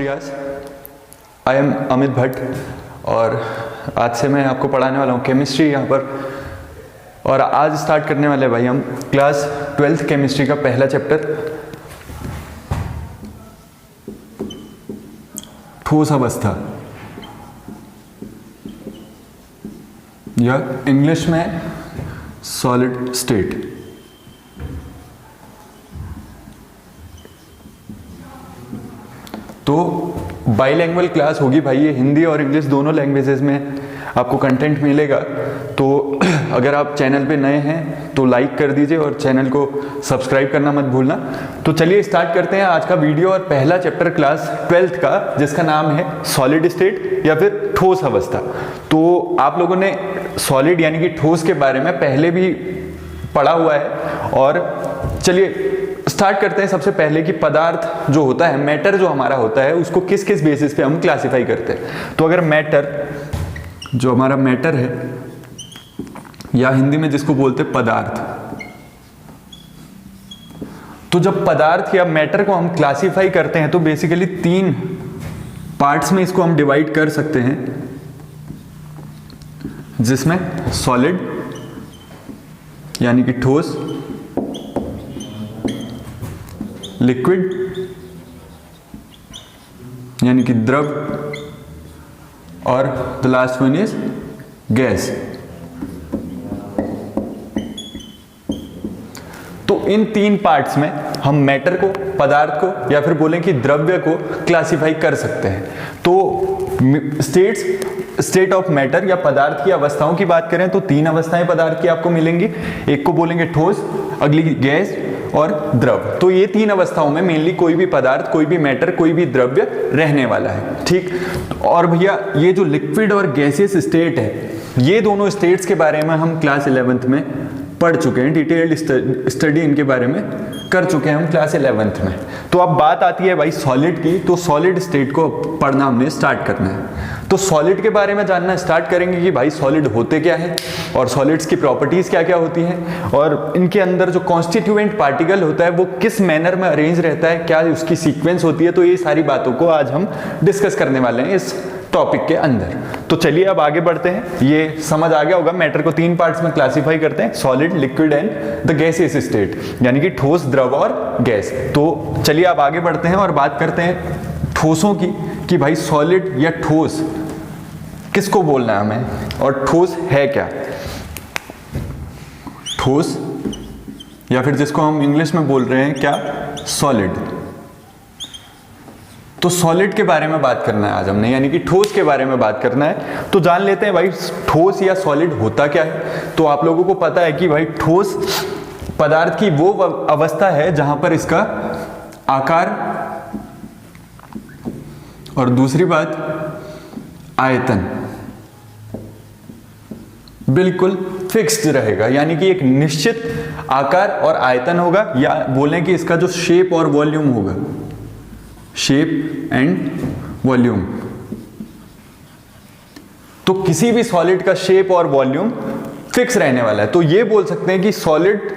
प्रयास। I am Amit Bhatt और आज से मैं आपको पढ़ाने वाला हूँ केमिस्ट्री यहाँ पर। और आज स्टार्ट करने वाले भाई हम क्लास 12th केमिस्ट्री का पहला चैप्टर ठोस अवस्था, या इंग्लिश में सॉलिड स्टेट। तो बाईलैंग्वेज क्लास होगी भाई, ये हिंदी और इंग्लिश दोनों लैंग्वेजेस में आपको कंटेंट मिलेगा। तो अगर आप चैनल पे नए हैं तो लाइक कर दीजिए और चैनल को सब्सक्राइब करना मत भूलना। तो चलिए स्टार्ट करते हैं आज का वीडियो और पहला चैप्टर क्लास 12th का, जिसका नाम है सॉलिड स्टेट या फिर ठोस अवस्था। तो आप लोगों ने सॉलिड यानी कि ठोस के बारे में पहले भी पढ़ा हुआ है। और चलिए स्टार्ट करते हैं सबसे पहले कि पदार्थ जो होता है, मैटर जो हमारा होता है, उसको किस किस बेसिस पे हम क्लासिफाई करते हैं। तो अगर मैटर, जो हमारा मैटर है या हिंदी में जिसको बोलते हैं पदार्थ, तो जब पदार्थ या मैटर को हम क्लासिफाई करते हैं तो बेसिकली 3 पार्ट्स में इसको हम डिवाइड कर सकते हैं, जिसमें सॉलिड यानी कि ठोस, लिक्विड यानी कि द्रव, और the last one is gas. तो इन 3 पार्ट्स में हम मैटर को, पदार्थ को या फिर बोलें कि द्रव्य को क्लासिफाई कर सकते हैं। तो स्टेट ऑफ मैटर या पदार्थ की अवस्थाओं की बात करें तो 3 अवस्थाएं पदार्थ की आपको मिलेंगी। एक को बोलेंगे ठोस, अगली गैस और द्रव। तो ये 3 अवस्थाओं में मेनली कोई भी पदार्थ, कोई भी मैटर, कोई भी द्रव्य रहने वाला है, ठीक। और भैया ये जो लिक्विड और गैसियस स्टेट है, ये दोनों स्टेट्स के बारे में हम क्लास 11th में पढ़ चुके हैं, डिटेल्ड स्टडी इनके बारे में कर चुके हैं हम क्लास 11th में। तो अब बात आती है भाई सॉलिड की। तो सॉलिड स्टेट को पढ़ना हमने स्टार्ट करना है। तो सॉलिड के बारे में जानना स्टार्ट करेंगे कि भाई सॉलिड होते क्या है और सॉलिड्स की प्रॉपर्टीज क्या क्या होती हैं, और इनके अंदर जो कॉन्स्टिट्यूएंट पार्टिकल होता है वो किस मैनर में अरेंज रहता है, क्या उसकी सीक्वेंस होती है। तो ये सारी बातों को आज हम डिस्कस करने वाले हैं इस टॉपिक के अंदर। तो चलिए अब आगे बढ़ते हैं। ये समझ आ गया होगा, मैटर को 3 पार्ट्स में क्लासिफाई करते हैं, solid, liquid and the gaseous state, यानी कि ठोस, द्रव और गैस। तो चलिए अब आगे बढ़ते हैं और बात करते हैं ठोसों की, कि भाई सॉलिड या ठोस किसको बोलना है हमें, और ठोस है क्या। ठोस या फिर जिसको हम इंग्लिश में बोल रहे हैं क्या, सॉलिड। तो सॉलिड के बारे में बात करना है आज हमने, यानी कि ठोस के बारे में बात करना है। तो जान लेते हैं भाई ठोस या सॉलिड होता क्या है। तो आप लोगों को पता है कि भाई ठोस पदार्थ की वो अवस्था है जहां पर इसका आकार, और दूसरी बात आयतन बिल्कुल फिक्स्ड रहेगा, यानी कि एक निश्चित आकार और आयतन होगा, या बोलें कि इसका जो शेप और वॉल्यूम होगा, शेप एंड वॉल्यूम। तो किसी भी सॉलिड का शेप और वॉल्यूम फिक्स रहने वाला है। तो ये बोल सकते हैं कि सॉलिड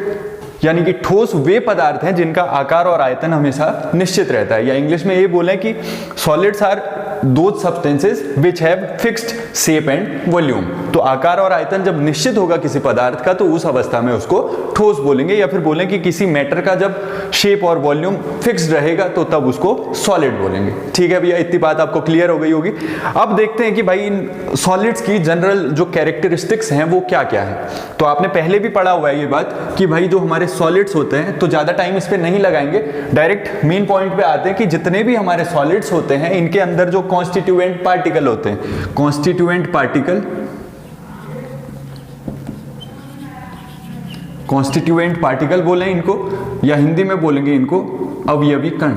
यानी कि ठोस वे पदार्थ हैं जिनका आकार और आयतन हमेशा निश्चित रहता है, या इंग्लिश में ये बोलें कि solids are those substances which have fixed shape and volume. तो आकार और आयतन जब निश्चित होगा किसी पदार्थ का तो उस अवस्था में उसको ठोस बोलेंगे, या फिर बोलें कि किसी मैटर का जब शेप और वॉल्यूम फिक्स्ड रहेगा तो तब उसको सॉलिड बोलेंगे। ठीक है भैया, इतनी बात आपको क्लियर हो गई होगी। अब देखते हैं कि भाई इन सॉलिड्स की जनरल जो कैरेक्टरिस्टिक्स हैं वो क्या क्या है। तो आपने पहले भी पढ़ा हुआ है ये बात कि भाई जो हमारे सॉलिड्स होते हैं, तो ज्यादा टाइम इस पे नहीं लगाएंगे, डायरेक्ट मेन पॉइंट पे आते हैं कि जितने भी हमारे सॉलिड्स होते हैं इनके अंदर जो कॉन्स्टिट्यूएंट पार्टिकल होते हैं, कॉन्स्टिट्यूएंट पार्टिकल बोले इनको, या हिंदी में बोलेंगे इनको अवयवी कण।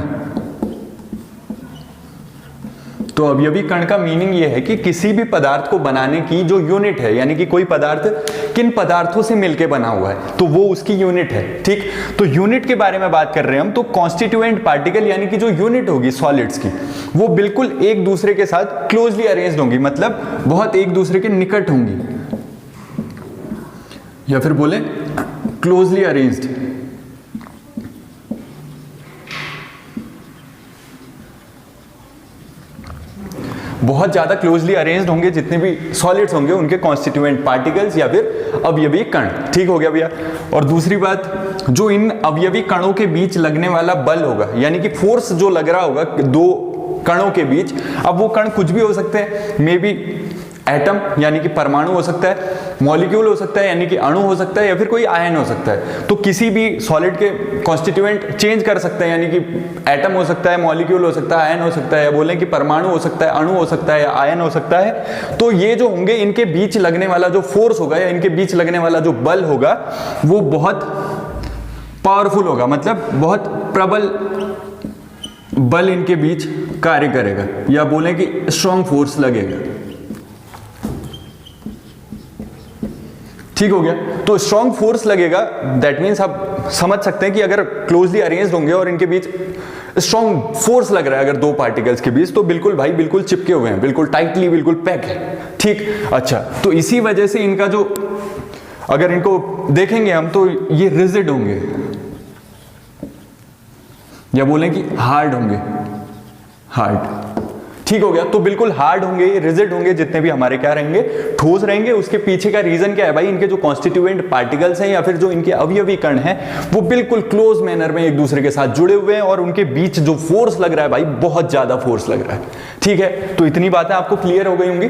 तो अवयवी कण का मीनिंग ये है कि किसी भी पदार्थ को बनाने की जो यूनिट है, यानी कि कोई पदार्थ किन पदार्थों से मिलकर बना हुआ है तो वो उसकी यूनिट है, ठीक। तो यूनिट के बारे में बात कर रहे हैं हम। तो कॉन्स्टिट्यूएंट पार्टिकल यानी कि जो यूनिट होगी सॉलिड्स की, वो बिल्कुल एक दूसरे के साथ क्लोजली अरेंज्ड होंगी, मतलब बहुत एक दूसरे के निकट होंगी, या फिर बोले क्लोजली अरेंज्ड। बहुत ज़्यादा क्लोजली अरेंज्ड होंगे जितने भी सॉलिड्स होंगे उनके कॉन्स्टिट्यूएंट पार्टिकल्स या फिर अवयवी कण। ठीक हो गया भैया। और दूसरी बात, जो इन अवयवी कणों के बीच लगने वाला बल होगा, यानी कि फोर्स जो लग रहा होगा दो कणों के बीच, अब वो कण कुछ भी हो सकते हैं, मे बी एटम यानी कि परमाणु हो सकता है, मॉलिक्यूल हो सकता है यानी कि अणु हो सकता है, या फिर कोई आयन हो सकता है। तो किसी भी सॉलिड के कॉन्स्टिट्यूएंट चेंज कर सकते हैं, यानी कि एटम हो सकता है, मॉलिक्यूल हो सकता है, आयन हो सकता है, या बोलें कि परमाणु हो सकता है, अणु हो सकता है, या आयन हो सकता है। तो ये जो होंगे इनके बीच लगने वाला जो फोर्स होगा या इनके बीच लगने वाला जो बल होगा वो बहुत पावरफुल होगा, मतलब बहुत प्रबल बल इनके बीच कार्य करेगा, या बोलें कि स्ट्रॉन्ग फोर्स लगेगा। ठीक हो गया। तो स्ट्रॉन्ग फोर्स लगेगा, दैट मीन्स आप समझ सकते हैं कि अगर क्लोजली अरेंज्ड होंगे और इनके बीच स्ट्रॉन्ग फोर्स लग रहा है अगर दो पार्टिकल्स के बीच, तो बिल्कुल भाई बिल्कुल चिपके हुए हैं, बिल्कुल टाइटली, बिल्कुल पैक है। ठीक, अच्छा, तो इसी वजह से इनका जो, अगर इनको देखेंगे हम तो ये रिजिड होंगे, या बोलें कि हार्ड होंगे, हार्ड। ठीक हो गया। तो बिल्कुल हार्ड होंगे, रिजिड होंगे, जितने भी हमारे क्या रहेंगे, ठोस रहेंगे। उसके पीछे का रीजन क्या है भाई, इनके जो कॉन्स्टिट्यूएंट पार्टिकल्स हैं या फिर जो इनके अवयवी कण हैं वो बिल्कुल क्लोज मैनर में एक दूसरे के साथ जुड़े हुए हैं, और उनके बीच जो फोर्स लग रहा है भाई बहुत ज्यादा फोर्स लग रहा है। ठीक है, तो इतनी बातें आपको क्लियर हो गई होंगी।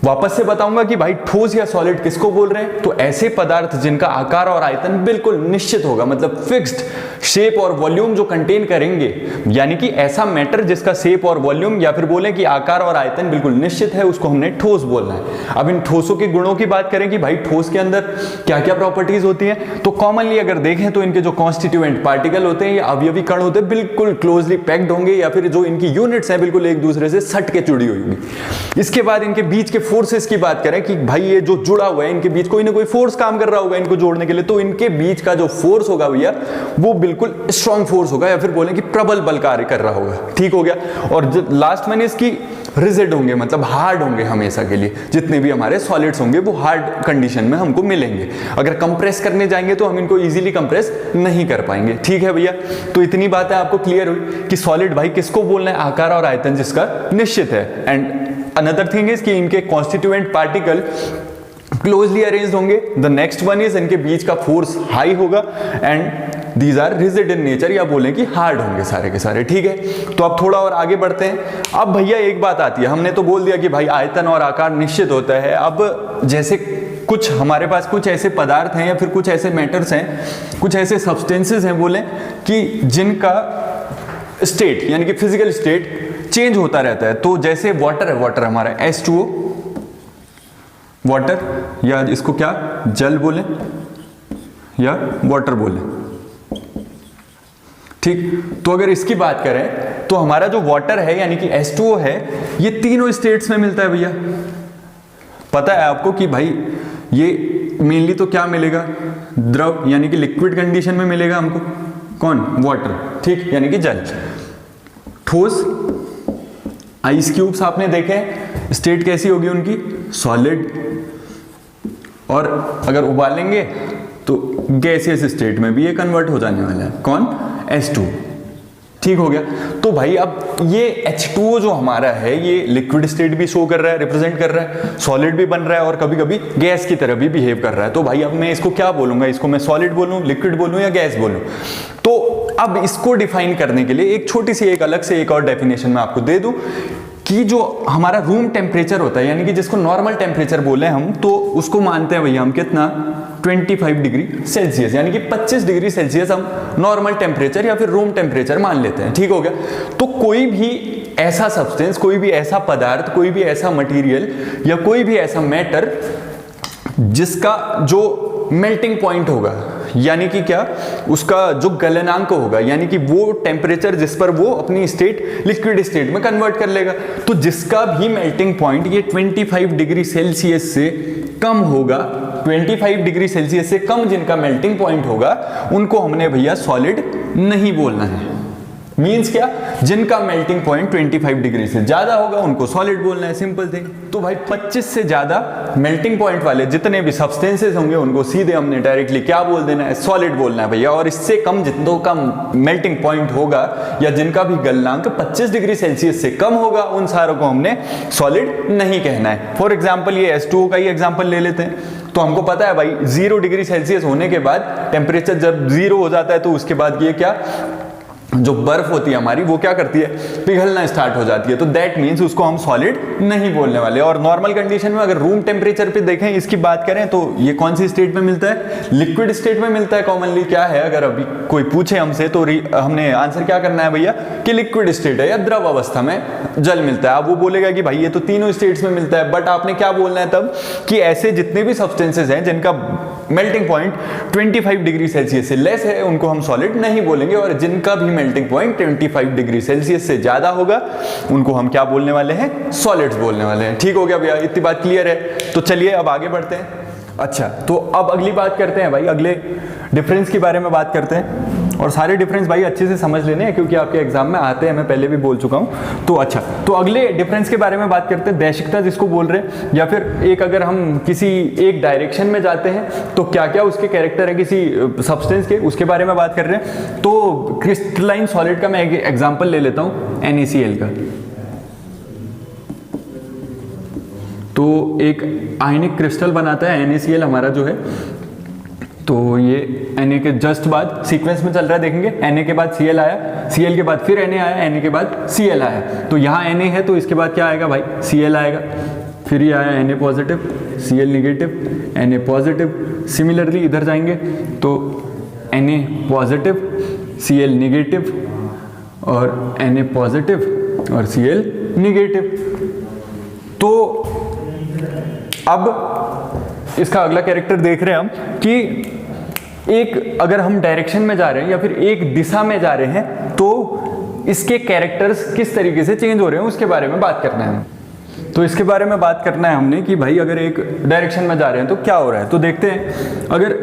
वापस से बताऊंगा कि भाई ठोस या सॉलिड किसको बोल रहे हैं, तो ऐसे पदार्थ जिनका आकार और आयतन बिल्कुल निश्चित होगा, मतलब फिक्स्ड शेप और वॉल्यूम जो कंटेन करेंगे, यानी कि ऐसा मैटर जिसका शेप और वॉल्यूम या फिर बोलें कि आकार और आयतन बिल्कुल निश्चित है, उसको हमने ठोस बोलना है। अब इन ठोसों के गुणों की बात करें कि भाई ठोस के अंदर क्या क्या प्रॉपर्टीज होती हैं, तो कॉमनली अगर देखें तो इनके जो कॉन्स्टिट्यूएंट पार्टिकल होते हैं या अवयवी कण होते हैं बिल्कुल क्लोजली पैक्ड होंगे, या फिर जो इनकी यूनिट्स हैं बिल्कुल एक दूसरे से सट के जुड़ी हुई होंगी। इसके बाद इनके बीच के फोर्सेस की बात करें कि भाई ये जो जुड़ा हुआ है इनके बीच कोई ना कोई फोर्स काम कर रहा होगा इनको जोड़ने के लिए, तो इनके बीच का जो फोर्स होगा भैया वो बिल्कुल स्ट्रॉन्ग फोर्स होगा, या फिर बोलें कि प्रबल बल कार्य कर रहा होगा। ठीक हो गया। और लास्ट में इसकी रिजिड होंगे, मतलब हार्ड होंगे हमेशा के लिए। जितने भी हमारे सॉलिड्स होंगे वो हार्ड कंडीशन में हमको मिलेंगे। अगर कंप्रेस करने जाएंगे तो हम इनको इजीली कंप्रेस नहीं कर पाएंगे। ठीक है भैया, तो इतनी बातें आपको क्लियर हुई कि सॉलिड भाई किसको बोलना है, आकार और आयतन जिसका निश्चित है। एंड अनदर थिंग इज कि इनके कॉन्स्टिट्यूएंट पार्टिकल क्लोजली अरेंज्ड होंगे। द नेक्स्ट वन इज इनके बीच का फोर्स हाई होगा, and these are rigid in nature, या बोलें कि हार्ड होंगे सारे के सारे। ठीक है, तो अब थोड़ा और आगे बढ़ते हैं। अब भैया एक बात आती है, हमने तो बोल दिया कि भाई आयतन और आकार निश्चित होता है। अब जैसे कुछ हमारे पास कुछ ऐसे पदार्थ हैं या फिर कुछ ऐसे मैटर्स हैं, कुछ ऐसे सब्सटेंसेस हैं बोले कि जिनका स्टेट यानी कि फिजिकल स्टेट चेंज होता रहता है। तो जैसे वाटर है, वाटर हमारा H2O, वाटर, या इसको क्या जल बोले या वाटर बोले। ठीक, तो अगर इसकी बात करें तो हमारा जो वाटर है यानी कि H2O है, ये तीनों स्टेट्स में मिलता है भैया। पता है आपको कि भाई ये मेनली तो क्या मिलेगा, द्रव यानी कि लिक्विड कंडीशन में मिलेगा हमको। कौन, वाटर। ठीक, यानी कि जल। ठोस, आइस क्यूब्स आपने देखे, स्टेट कैसी होगी उनकी, सॉलिड। और अगर उबालेंगे तो गैसियस स्टेट में भी ये कन्वर्ट हो जाने वाला है। कौन, H2। ठीक हो गया। तो भाई अब ये H2O जो हमारा है ये लिक्विड स्टेट भी शो कर रहा है, रिप्रेजेंट कर रहा है, सॉलिड भी बन रहा है और कभी कभी गैस की तरह भी बिहेव कर रहा है। तो भाई अब मैं इसको क्या बोलूंगा, इसको मैं सॉलिड बोलूं, लिक्विड बोलूं या गैस बोलूं। तो अब इसको डिफाइन करने के लिए एक छोटी सी एक अलग से एक और डेफिनेशन मैं आपको दे दूं कि जो हमारा रूम टेम्परेचर होता है यानी कि जिसको नॉर्मल टेम्परेचर बोले हम, तो उसको मानते हैं भैया हम कितना, 25 डिग्री सेल्सियस, यानी कि 25 डिग्री सेल्सियस हम नॉर्मल टेम्परेचर या फिर रूम टेम्परेचर मान लेते हैं। ठीक हो गया। तो कोई भी ऐसा सब्सटेंस, कोई भी ऐसा पदार्थ, कोई भी ऐसा मटेरियल या कोई भी ऐसा मैटर जिसका जो मेल्टिंग पॉइंट होगा यानी कि क्या, उसका जो गलनांक होगा यानी कि वो टेम्परेचर जिस पर वो अपनी स्टेट लिक्विड स्टेट में कन्वर्ट कर लेगा, तो जिसका भी मेल्टिंग पॉइंट ये 25 डिग्री सेल्सियस से कम होगा, 25 डिग्री सेल्सियस से कम जिनका मेल्टिंग पॉइंट होगा उनको हमने भैया सॉलिड नहीं बोलना है। मीन्स क्या, जिनका मेल्टिंग पॉइंट 25 डिग्री से ज्यादा होगा उनको सॉलिड बोलना है, सिंपल थिंग। तो भाई 25 से ज्यादा मेल्टिंग पॉइंट वाले जितने भी सब्सटेंसेस होंगे उनको सीधे हमने डायरेक्टली क्या बोल देना है, सॉलिड बोलना है भैया। और इससे कम जितनों का मेल्टिंग पॉइंट होगा या जिनका भी गलनांक 25 डिग्री सेल्सियस से कम होगा उन सारों को हमने सॉलिड नहीं कहना है। फॉर एग्जाम्पल ये H2O का ही एग्जाम्पल ले लेते हैं। तो हमको पता है भाई 0 डिग्री सेल्सियस होने के बाद टेम्परेचर जब 0 हो जाता है तो उसके बाद ये क्या, जो बर्फ होती है हमारी वो क्या करती है, पिघलना स्टार्ट हो जाती है। तो दैट मीन्स उसको हम सॉलिड नहीं बोलने वाले। और नॉर्मल कंडीशन में अगर रूम टेम्परेचर पे देखें इसकी बात करें तो ये कौन सी स्टेट में मिलता है, लिक्विड स्टेट में मिलता है कॉमनली। क्या है, अगर अभी कोई पूछे हमसे तो हमने आंसर क्या करना है भैया कि लिक्विड स्टेट है या द्रव अवस्था में जल मिलता है। अब वो बोलेगा कि भाई ये तो तीनों स्टेट्स में मिलता है, बट आपने क्या बोलना है तब कि ऐसे जितने भी सब्सटेंसेस हैं जिनका मेल्टिंग पॉइंट 25 डिग्री सेल्सियस से लेस है उनको हम सॉलिड नहीं बोलेंगे, और जिनका भी मेल्टिंग पॉइंट 25 डिग्री सेल्सियस से ज्यादा होगा उनको हम क्या बोलने वाले हैं, सॉलिड्स बोलने वाले हैं। ठीक हो गया भैया, इतनी बात क्लियर है। तो चलिए अब आगे बढ़ते हैं। अच्छा, तो अब अगली बात करते हैं भाई, अगले डिफरेंस के बारे में बात करते हैं। और सारे डिफरेंस भाई अच्छे से समझ लेने हैं क्योंकि आपके एग्जाम में आते हैं, मैं पहले भी बोल चुका हूं। तो अच्छा, तो अगले डिफरेंस के बारे में बात करते हैं। दैशिकता जिसको बोल रहे हैं, या फिर एक अगर हम किसी एक डायरेक्शन में जाते हैं तो क्या क्या उसके कैरेक्टर है किसी सब्सटेंस के, उसके बारे में बात कर रहे हैं। तो क्रिस्टलाइन सॉलिड का मैं एक एग्जाम्पल ले लेता हूं, NaCl का। तो एक आयनिक क्रिस्टल बनाता है NaCl हमारा जो है, तो ये Na के जस्ट बाद सीक्वेंस में चल रहा है, देखेंगे Na के बाद Cl आया, Cl के बाद फिर Na आया, Na के बाद Cl आया। तो यहाँ Na है तो इसके बाद क्या आएगा भाई, Cl आएगा। फिर ये आया Na positive, Cl negative, Na positive. Similarly इधर जाएंगे तो Na पॉजिटिव, Cl निगेटिव, और Na पॉजिटिव और Cl निगेटिव। तो अब इसका अगला कैरेक्टर देख रहे हैं हम कि एक अगर हम डायरेक्शन में जा रहे हैं या फिर एक दिशा में जा रहे हैं तो इसके कैरेक्टर्स किस तरीके से चेंज हो रहे हैं उसके बारे में बात करना है। तो इसके बारे में बात करना है हमने कि भाई अगर एक डायरेक्शन में जा रहे हैं तो क्या हो रहा है। तो देखते हैं, अगर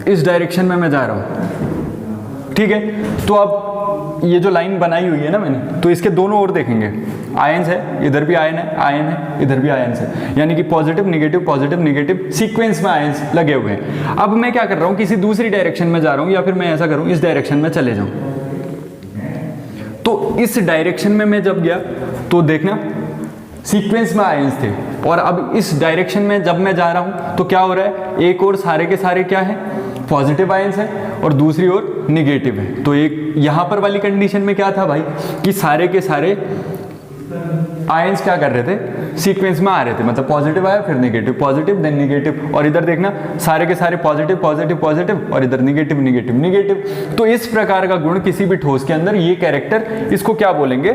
इस डायरेक्शन में मैं जा रहा हूं, ठीक है, तो अब ये जो लाइन बनाई हुई है ना मैंने, तो इसके दोनों ओर देखेंगे आयंस है, इधर भी आयन है, इधर भी आयंस है, यानी कि पॉजिटिव निगेटिव सीक्वेंस में आयंस लगे हुए हैं। अब मैं क्या कर रहा हूं, किसी दूसरी डायरेक्शन में जा रहा हूं, या फिर मैं ऐसा करूं इस डायरेक्शन में चले जाऊं। तो इस डायरेक्शन में मैं जब गया तो देखना सीक्वेंस में आयंस थे, और अब इस डायरेक्शन में जब मैं जा रहा हूं तो क्या हो रहा है, एक और सारे के सारे क्या है, पॉजिटिव आयंस है, और दूसरी ओर निगेटिव है। तो एक यहां पर वाली कंडीशन में क्या था भाई कि सारे के सारे आयंस क्या कर रहे थे, सीक्वेंस में आ रहे थे, मतलब पॉजिटिव आया फिर निगेटिव, पॉजिटिव देन निगेटिव, और इधर देखना सारे के सारे पॉजिटिव और इधर निगेटिव। तो इस प्रकार का गुण किसी भी ठोस के अंदर, ये कैरेक्टर, इसको क्या बोलेंगे,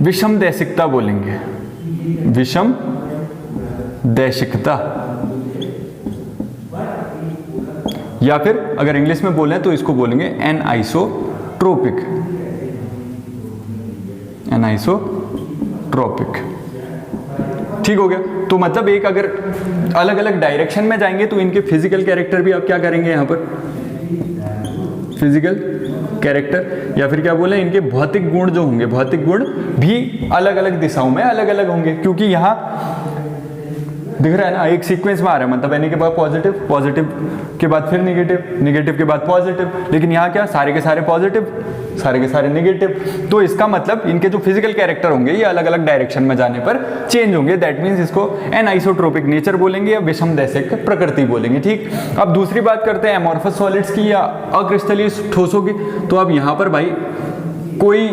विषम दैशिकता बोलेंगे, विषम दैशिकता। या फिर अगर इंग्लिश में बोलें तो इसको बोलेंगे एनआइसोट्रोपिक। ठीक हो गया। तो मतलब एक अगर अलग अलग डायरेक्शन में जाएंगे तो इनके फिजिकल कैरेक्टर भी आप क्या करेंगे, यहां पर फिजिकल कैरेक्टर, या फिर क्या बोले, इनके भौतिक गुण जो होंगे, भौतिक गुण भी अलग अलग दिशाओं में अलग अलग होंगे, क्योंकि यहां दिख रहा है ना, एक सीक्वेंस में आ रहा है, मतलब यानी के बाद पॉजिटिव के बाद फिर निगेटिव के बाद पॉजिटिव, लेकिन यहाँ क्या, सारे के सारे पॉजिटिव, सारे के सारे निगेटिव। तो इसका मतलब इनके जो फिजिकल कैरेक्टर होंगे ये अलग अलग डायरेक्शन में जाने पर चेंज होंगे। दैट मीन्स इसको एनआइसोट्रोपिक नेचर बोलेंगे या विषम दैशिक प्रकृति बोलेंगे। ठीक, अब दूसरी बात करते हैं एमॉर्फस सॉलिड्स की या अक्रिस्टलीय ठोसों की। तो अब यहाँ पर भाई कोई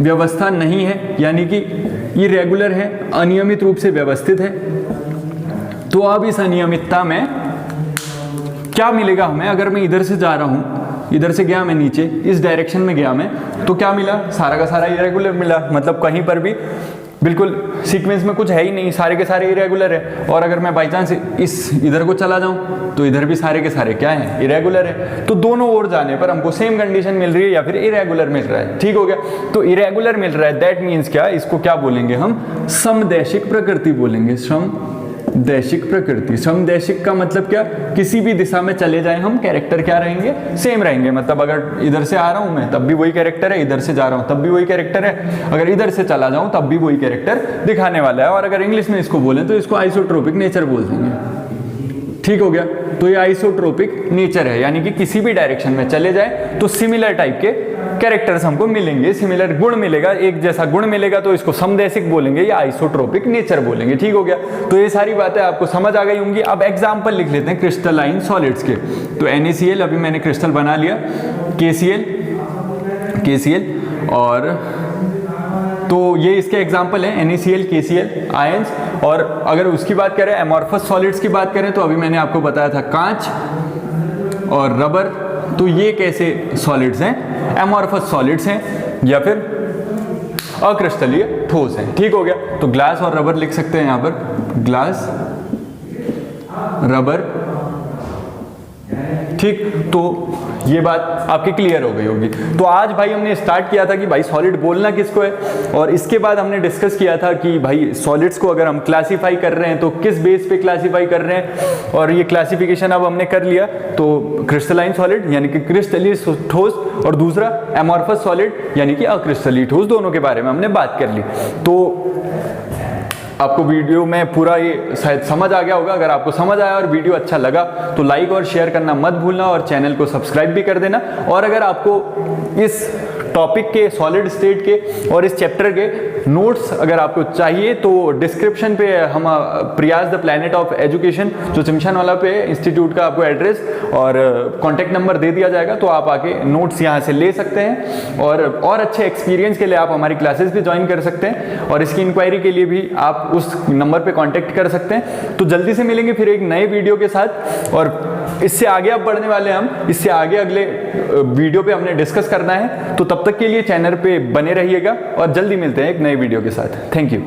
व्यवस्था नहीं है, यानी कि इरेगुलर है, अनियमित रूप से व्यवस्थित है। तो अब इस अनियमितता में क्या मिलेगा हमें, अगर मैं इधर से जा रहा हूं, इधर से गया मैं नीचे, इस डायरेक्शन में गया मैं, तो क्या मिला, सारा का सारा इरेगुलर मिला, मतलब कहीं पर भी बिल्कुल सीक्वेंस में कुछ है ही नहीं, सारे के सारे इरेगुलर है। और अगर मैं बाई चांस इधर को चला जाऊं तो इधर भी सारे के सारे क्या है, इरेगुलर है। तो दोनों ओर जाने पर हमको सेम कंडीशन मिल रही है या फिर इरेगुलर मिल रहा है। ठीक हो गया। तो इरेगुलर मिल रहा है, दैट मीन्स क्या, इसको क्या बोलेंगे हम, समदैशिक प्रकृति बोलेंगे, समदैशिक समदैशिक प्रकृति। समदैशिक का मतलब क्या, किसी भी दिशा में चले जाएं हम, कैरेक्टर क्या रहेंगे, सेम रहेंगे। मतलब अगर इधर से आ रहा हूं मैं तब भी वही कैरेक्टर है, इधर से जा रहा हूं तब भी वही कैरेक्टर है, अगर इधर से चला जाऊं तब भी वही कैरेक्टर दिखाने वाला है। और अगर इंग्लिश में इसको बोलें तो इसको आइसोट्रोपिक नेचर बोल देंगे। ठीक हो गया। तो ये आइसोट्रोपिक नेचर है, यानी कि किसी भी डायरेक्शन में चले जाए तो सिमिलर टाइप के कैरेक्टर्स हमको मिलेंगे, सिमिलर गुण मिलेगा, एक जैसा गुण मिलेगा, तो इसको समदैशिक बोलेंगे या आइसोट्रोपिक नेचर बोलेंगे। ठीक हो गया। तो ये सारी बातें आपको समझ आ गई होंगी। अब एग्जांपल लिख लेते हैं क्रिस्टलाइन सॉलिड्स के। तो NaCl अभी मैंने क्रिस्टल बना लिया, KCl और तो ये इसके एग्जाम्पल हैं, NaCl, KCl आयंस। और अगर उसकी बात करें, एमॉर्फस सॉलिड्स की बात करें, तो अभी मैंने आपको बताया था कांच और रबर। तो ये कैसे सॉलिड्स हैं, एमॉर्फस सॉलिड्स हैं या फिर अक्रिस्टलीय ठोस हैं। ठीक हो गया। तो ग्लास और रबर लिख सकते हैं यहाँ पर, ग्लास, रबर। ठीक, तो ये बात आपकी क्लियर हो गई होगी। तो आज भाई हमने स्टार्ट किया था कि भाई सॉलिड बोलना किसको है, और इसके बाद हमने डिस्कस किया था कि भाई सॉलिड्स को अगर हम क्लासीफाई कर रहे हैं तो किस बेस पे क्लासीफाई कर रहे हैं, और ये क्लासिफिकेशन अब हमने कर लिया। तो क्रिस्टलाइन सॉलिड यानी कि क्रिस्टलीय ठोस, और दूसरा एमॉर्फस सॉलिड यानी कि अक्रिस्टलीय ठोस, दोनों के बारे में हमने बात कर ली। तो आपको वीडियो में पूरा ये शायद समझ आ गया होगा। अगर आपको समझ आया और वीडियो अच्छा लगा तो लाइक और शेयर करना मत भूलना, और चैनल को सब्सक्राइब भी कर देना। और अगर आपको इस टॉपिक के, सॉलिड स्टेट के और इस चैप्टर के नोट्स अगर आपको चाहिए तो डिस्क्रिप्शन पे हम प्रयास द प्लैनेट ऑफ एजुकेशन जो चिमशान वाला पे इंस्टीट्यूट का आपको एड्रेस और कॉन्टैक्ट नंबर दे दिया जाएगा, तो आप आके नोट्स यहाँ से ले सकते हैं। और अच्छे एक्सपीरियंस के लिए आप हमारी क्लासेस भी ज्वाइन कर सकते हैं, और इसकी इंक्वायरी के लिए भी आप उस नंबर पे कांटेक्ट कर सकते हैं। तो जल्दी से मिलेंगे फिर एक नए वीडियो के साथ, और इससे आगे अब बढ़ने वाले हैं हम, इससे आगे अगले वीडियो पे हमने डिस्कस करना है। तो तब तक के लिए चैनल पे बने रहिएगा, और जल्दी मिलते हैं एक नए वीडियो के साथ। Thank you.